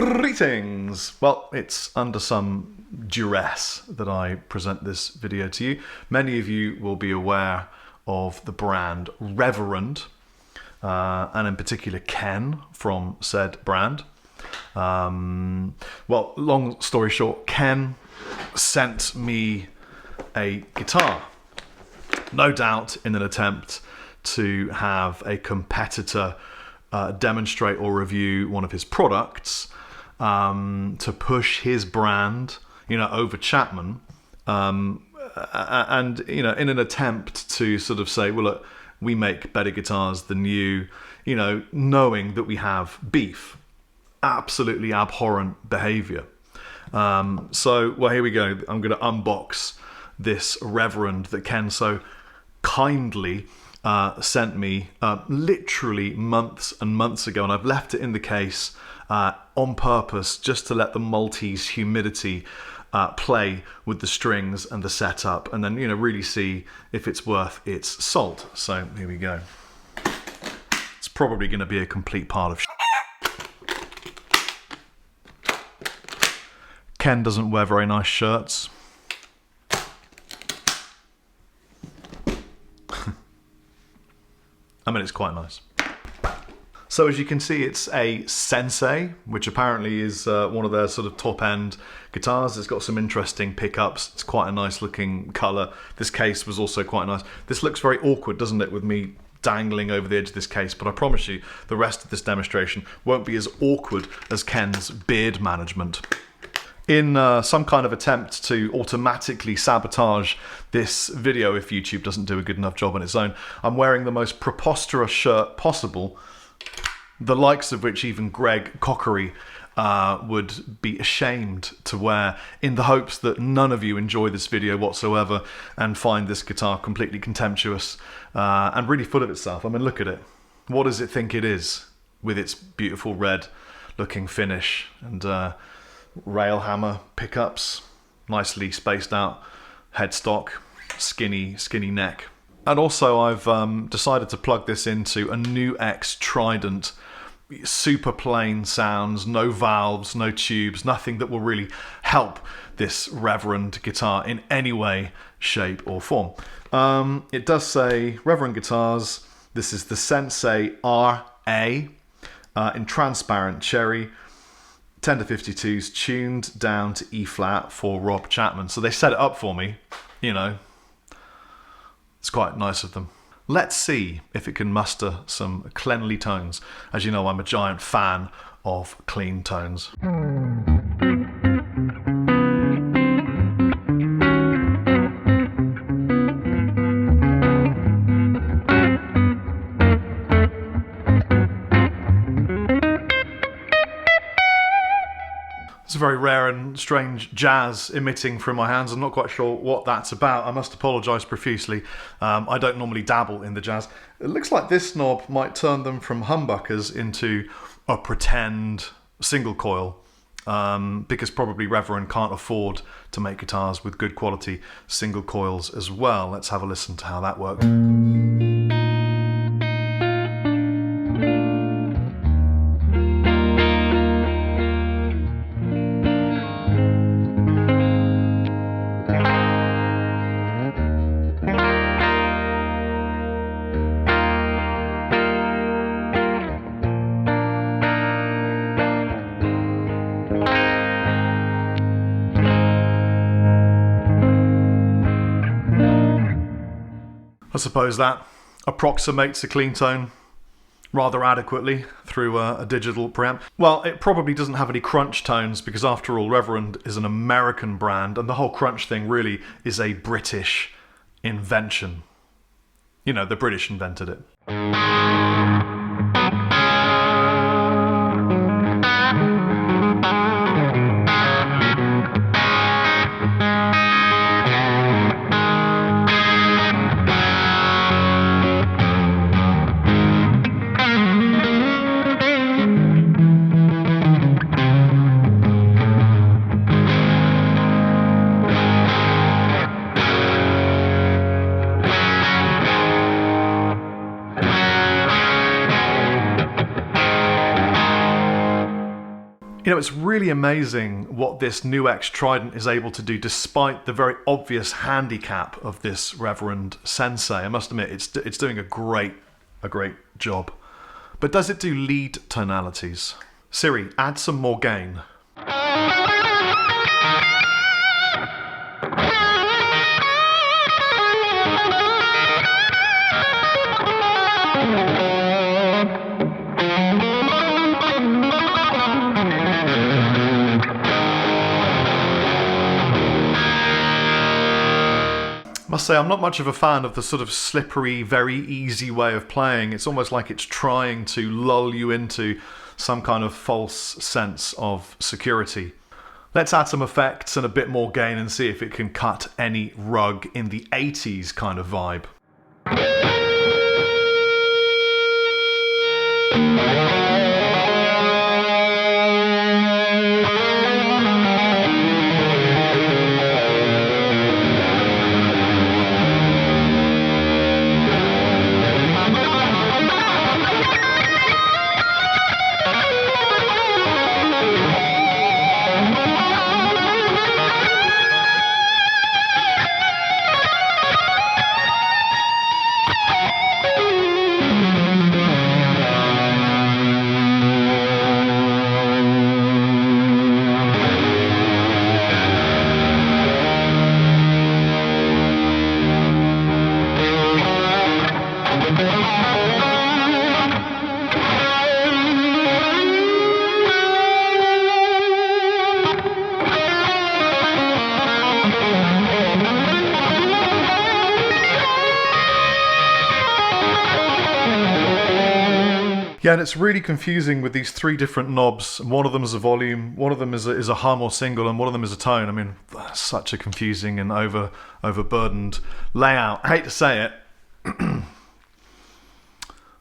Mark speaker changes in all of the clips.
Speaker 1: Greetings! Well, it's under some duress that I present this video to you. Many of you will be aware of the brand Reverend, and in particular Ken from said brand. Well, long story short, Ken sent me a guitar, no doubt in an attempt to have a competitor demonstrate or review one of his products, to push his brand, over Chapman, and in an attempt to sort of say, well, look, we make better guitars than you, knowing that we have beef. Absolutely abhorrent behavior. So, well, here we go. I'm going to unbox this Reverend that Ken so kindly sent me literally months and months ago, and I've left it in the case on purpose just to let the Maltese humidity play with the strings and the setup, and then really see if it's worth its salt. So here we go. It's probably going to be a complete pile of Ken doesn't wear very nice shirts. I mean, it's quite nice. So as you can see, it's a Sensei, which apparently is one of their sort of top-end guitars. It's got some interesting pickups. It's quite a nice looking colour. This case was also quite nice. This looks very awkward, doesn't it, with me dangling over the edge of this case, but I promise you the rest of this demonstration won't be as awkward as Ken's beard management. In some kind of attempt to automatically sabotage this video if YouTube doesn't do a good enough job on its own, I'm wearing the most preposterous shirt possible, the likes of which even Greg Cockery would be ashamed to wear, in the hopes that none of you enjoy this video whatsoever and find this guitar completely contemptuous and really full of itself. I mean, look at it. What does it think it is, with its beautiful red looking finish and rail hammer pickups, nicely spaced out headstock, skinny neck. And also I've decided to plug this into a Nu X Trident, super plain sounds, no valves, no tubes, nothing that will really help this Reverend guitar in any way, shape or form. It does say Reverend guitars. This is the Sensei RA in transparent cherry, 10 to 52s, tuned down to E flat for Rob Chapman. So they set it up for me, It's quite nice of them. Let's see if it can muster some cleanly tones. As you know, I'm a giant fan of clean tones. It's a very rare and strange jazz emitting from my hands. I'm not quite sure what that's about. I must apologise profusely. I don't normally dabble in the jazz. It looks like this knob might turn them from humbuckers into a pretend single coil, because probably Reverend can't afford to make guitars with good quality single coils as well. Let's have a listen to how that works. I suppose that approximates a clean tone rather adequately through a digital preamp. Well, it probably doesn't have any crunch tones because, after all, Reverend is an American brand and the whole crunch thing really is a British invention. The British invented it. You know, it's really amazing what this New X Trident is able to do despite the very obvious handicap of this Reverend Sensei. I must admit, it's doing a great job. But does it do lead tonalities? Siri, add some more gain. I must say, I'm not much of a fan of the sort of slippery, very easy way of playing. It's almost like it's trying to lull you into some kind of false sense of security. Let's add some effects and a bit more gain and see if it can cut any rug in the 80s kind of vibe. Yeah, and it's really confusing with these three different knobs. One of them is a volume, one of them is a hum or single, and one of them is a tone. I mean, that's such a confusing and overburdened layout. I hate to say it.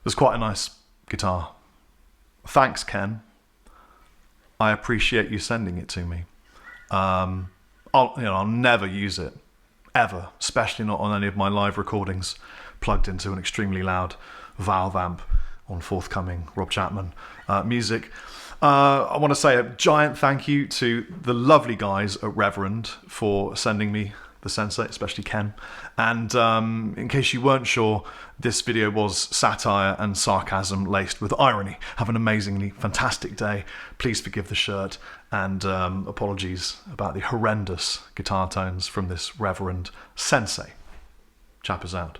Speaker 1: It's quite a nice guitar. Thanks, Ken. I appreciate you sending it to me. I'll never use it, ever, especially not on any of my live recordings plugged into an extremely loud valve amp on forthcoming Rob Chapman music. I want to say a giant thank you to the lovely guys at Reverend for sending me the Sensei, especially Ken. And in case you weren't sure, this video was satire and sarcasm laced with irony. Have an amazingly fantastic day. Please forgive the shirt, and apologies about the horrendous guitar tones from this Reverend Sensei. Chappers out.